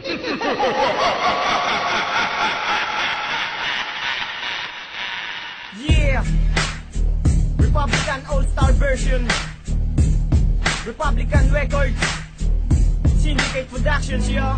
Yeah! Republican All-Star version. Republican Records. Syndicate Productions, yo.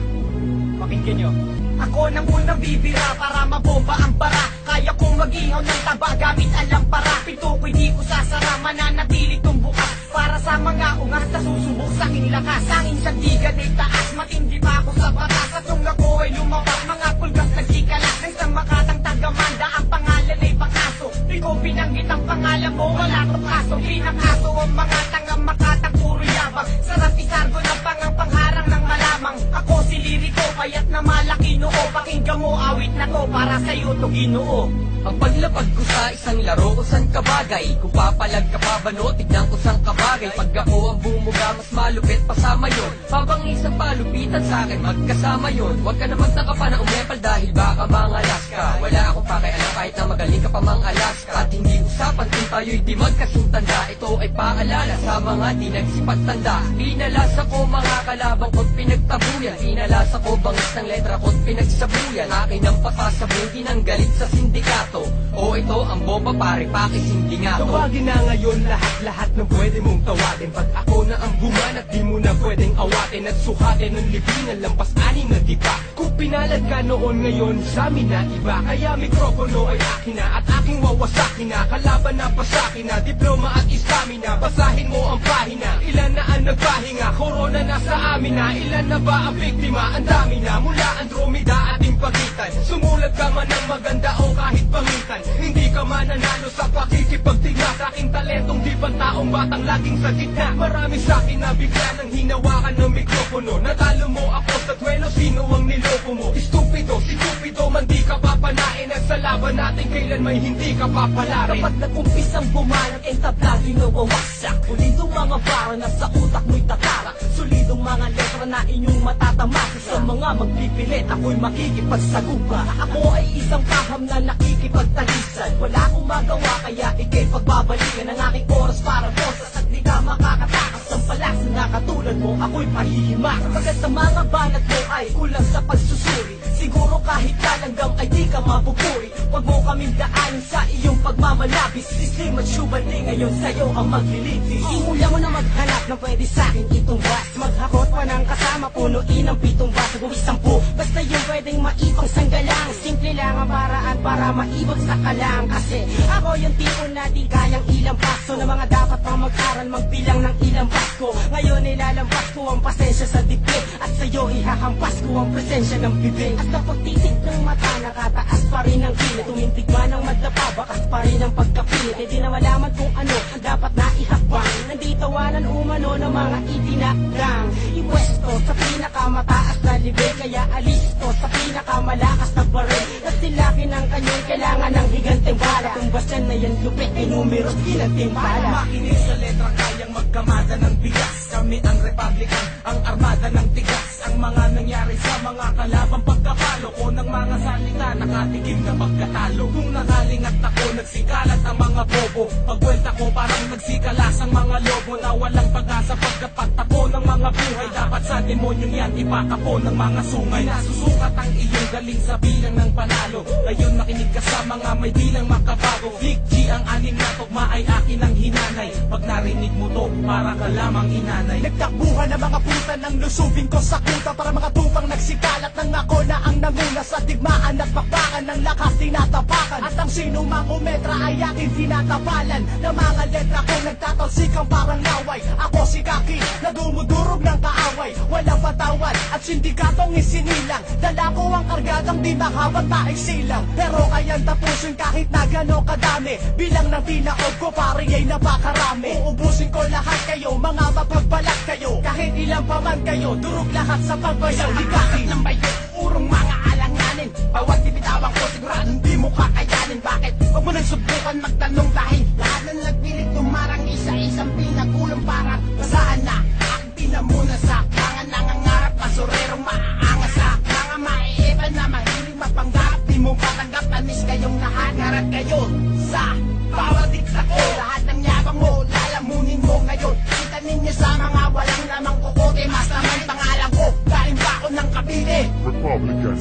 Pakinggan nyo. Ako nang unang bibira para mabomba ang bara. Kaya kong mag-ihaw ng taba gamit ang lampara. Pinto ko'y di ko sasara, mananatili tong bukas. Para sa mga ungas na susubok sa aking lakas. Angin sa tigan ay taas, matindi pa ako sa batas. At nung ako ay lumabas, mga pulgas nagkikalas. Nang sa makatang tagamanda, ang pangalan ay pakaso. Di ko binanggit ang pangalan mo, wala kong kaso. Pinakaso ang mga tangang makatang puro yabang. Sarap isargo ng pangharang ng malamang. Ako si Liriko, payat na malaki noo. Pakinggan mo, awit na to para sa'yo to Ginoo. Ang paglapag ko sa isang laro kung saan kabagay. Kung papalag ka pa ba no, tignan ko saan kabagay. Pag ako ang bumuga, mas malupit pasama yon. Pabang isang palupitan sa akin, magkasama yon. Huwag ka na magtaka na umepal dahil baka mangalas ka. Wala akong pakialam kahit na magaling ka pa mang Alaska. At hindi usapan kung tayo'y di magkasintanda. Ito ay paalala sa mga di nagsipagtanda. Pinalasa ko mga kalabang ko't pinagtabuyan. Pinalasa ko bangis ng letra ko't pinagsabuyan. Akin ang pasasabuhin ang galit sa sindikato. O ito ang bomba pare, pakisindi nga to. Tawagin na ngayon lahat ng pwede mong tawagin. Pag ako na ang bumanat, di mo na pwedeng awatin. At sukatin ng libingan, lampas aning na diba. Kung pinalad ka noon ngayon, sa amin na iba. Kaya mikropono ay akin na at aking wawasakin na. Kalaban na pasakin na, diploma at istamina. Basahin mo ang pahina, ilan na ang nagpahinga. Corona na sa amin na, ilan na ba ang biktima? Ang dami na, mula Andromeda ating pagitan. Sumulat ka man ng maganda o kahit pangitan, hindi ka mananalo sa pakikipagtigma. Sa aking talentong di taong batang laging sa gitna. Marami sa akin na bigla nang hinawakan ng mikropono. Natalo mo ako sa duelo, sino ang niloko mo? Estupido, si Cupido man di ka papanain. At sa laban natin kailan may hindi ka papalarin. Kapag nag-umpisang bumanat, entablado nawawasak. Ulidong mga bara na sa utak mo'y tatara. Solidong mga letra na inyong matatamasa. Sa mga magpipilit, ako'y makikipagsagupa. Ako ay isang paham na nakikipagtalisan. Wala akong magawa kaya ikay pagbabalikan ang aking oras para bosas. At di ka makakatakas ng palas na katulad mo, ako'y pahihimak. Pagkat sa mga banat mo ay kulang sa pagsusuri. Siguro kahit talanggam ay di ka mapupuri. Huwag mo kaming daanin sa iyong pagmamalabis. Sislim at syubali ngayon sa'yo ang maglilitis. Simula mo na maghanap ng pwede sa'kin itong bas. Maghakot pa ng kasama, punuin ang pitong bas. Gawis 10, basta yung pwedeng maibang sanggalang. Simple lang ang paraan para maibag sa kalang. Kasi ako yung tipo na di kayang ilang paso na mga dapat pang mag-aral magbilang ng ilang pasko. Ngayon nilalampas ko ang pasensya sa dibdib. At sa'yo ihahampas ko ang presensya ng bibig. At sa pagtitig ng mata, nakataas pa rin ang kilit. Tumintig man ang madapa, bakas pa rin ang pagkapilit. E di na malaman kung ano ang dapat na ihakbang. Nanditawanan umano ng mga itinakdang. Iwesto sa pinakamataas na libig. Kaya alisto sa pinakamalakas na baril. At silakin ang kanyang kailangan ng higanteng bala. Tumbas yan na yan lupit ay numeros ginantimpala. Makinig sa letra kayang magkamada ng bigas. Kami ang Republican, ang armada ng tigas. Ang mga nangyari sa mga kalabang pagkapalo ko ng mga salita nakatikim na pagkatalo. Kung nakalingat ako, nagsikalat ang mga bobo. Pagwelta ko parang nagsikalas ang mga lobo na walang pag-asa pagkapagtapo ng mga buhay. Dapat sa demonyong yan ipakapo ng mga sungay. Nasusukat ang iyong galing sa bilang ng panalo. Ngayon makinig ka sa mga may bilang makabago. Flick G ang anim na tugma ay akin ang hinanay. Pag narinig mo to, para ka lamang inanay. Nagtakbuhan ng mga puta ng lusubin ko sa kuta. Para mga tupang nagsikalat ng ako na ang nanguna sa digmaan at pakpakan ng lakas tinatapakan. At ang sinumang umetra ay aking tinatapalan. Na mga letra ko nagtatalsikan parang laway. Ako si Kaki na dumudurog ng kaaway. Walang patawad at sindikatong isinilang. Dala ko ang kargadang di mahawat na silang. Pero kayang tapusin kahit na gano'ng kadami. Bilang ng tinaob ko pare ay napakarami. Uubusin ko lahat kayo, mga mapagbalat kayo. Kahit ilang pa man kayo, durog lahat sa pagbayaw. Di Kaki ng bayo, urong mga alanganin. Bawat bibitawan ko sigurado hindi mo kakayanin. Bakit? Huwag mo nang subukan magtanong dahil lahat ng nagpilit tumarang isa-isang pinagulong parang basaan na. Akti na muna sa kangan nangangarap, basurerong maaangas sa mga maiiban na mahilig mapanggap. Di mo patanggap, panis kayong lahat. Harap kayo sa bawat dikta ko. Lahat ng yabang mo, lalamunin mo ngayon. Kita ninyo sa mga walang lamang kukote. Mas naman pangalan ko, galing ba ako ng kabili? Republican.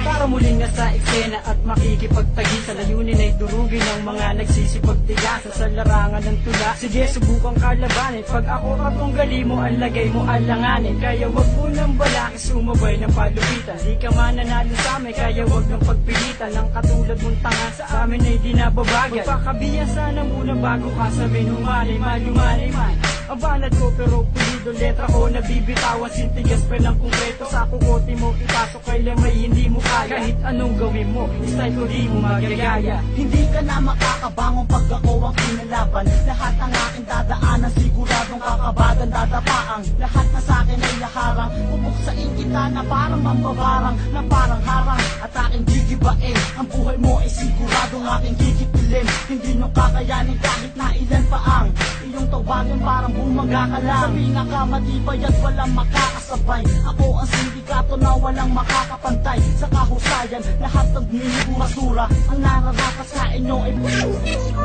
Para muling nasa eksena at makikipagtagi sa layunin ay durugin ng mga nagsisipagtigasan sa larangan ng tula. Sige, subukang kalabanin. Pag ako katunggali mo, ang lagay mo alanganin. Kaya wag mo nang balaki sumabay ng palupitan. Di ka mananalo sa amin, kaya wag nang pagpilitan. Ang katulad mong tanga sa amin ay di nababagal. Magpakabiyan sana muna bago ka sabihin humalay man, lumalay man. Ang banat ko pero pulido, letra ko nabibitawan. Sintigas pa ng kungreto sa kukote mo, ipasok kay lamay hindi mo kaya. Kahit anong gawin mo, style ko di mo magagaya. Hindi ka na makakabangon pag ako ang kinalaban. Lahat ang aking dadaanan, siguradong kakabagan dadapaang. Lahat na sa'kin ay naharang, pupuksain kita na parang mambabarang, na parang harang, at aking gigibain. Ang buhay mo ay siguradong aking gigipilin. Hindi nyo kakayanin kahit na ilan pa ang iyong tawagan, parang bumaga ka lang. Sa pinakamatibay at walang makakasabay, ako ang sindikato na walang makakapantay. Sa kahusayan, lahat ng minibura-sura, ang nararapat sa inyo ay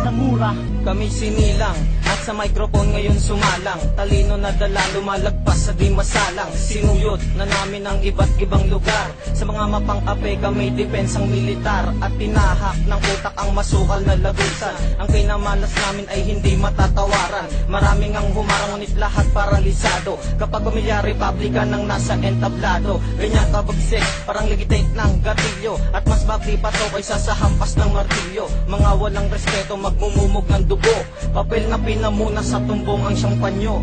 na mura. Kami sinilang at sa microphone ngayon sumalang. Talino na dala lumalagpas sa di masalang. Sinuyod na namin ang iba't ibang lugar. Sa mga mapang-ape kami depensang militar. At tinahak ng utak ang masukal na lagusan. Ang kinamalas namin ay hindi matatawaran. Maraming ang humarang ngunit lahat paralisado. Kapag pamilya Republican ang nasa entablado, ganyan kabagsik parang legitate ng gatilyo. At mas bakli pa to kaysa sa hampas ng martilyo. Mga walang respeto magmumumog ng dugo. Papel na pinamuna sa tumbong ang siyang panyo.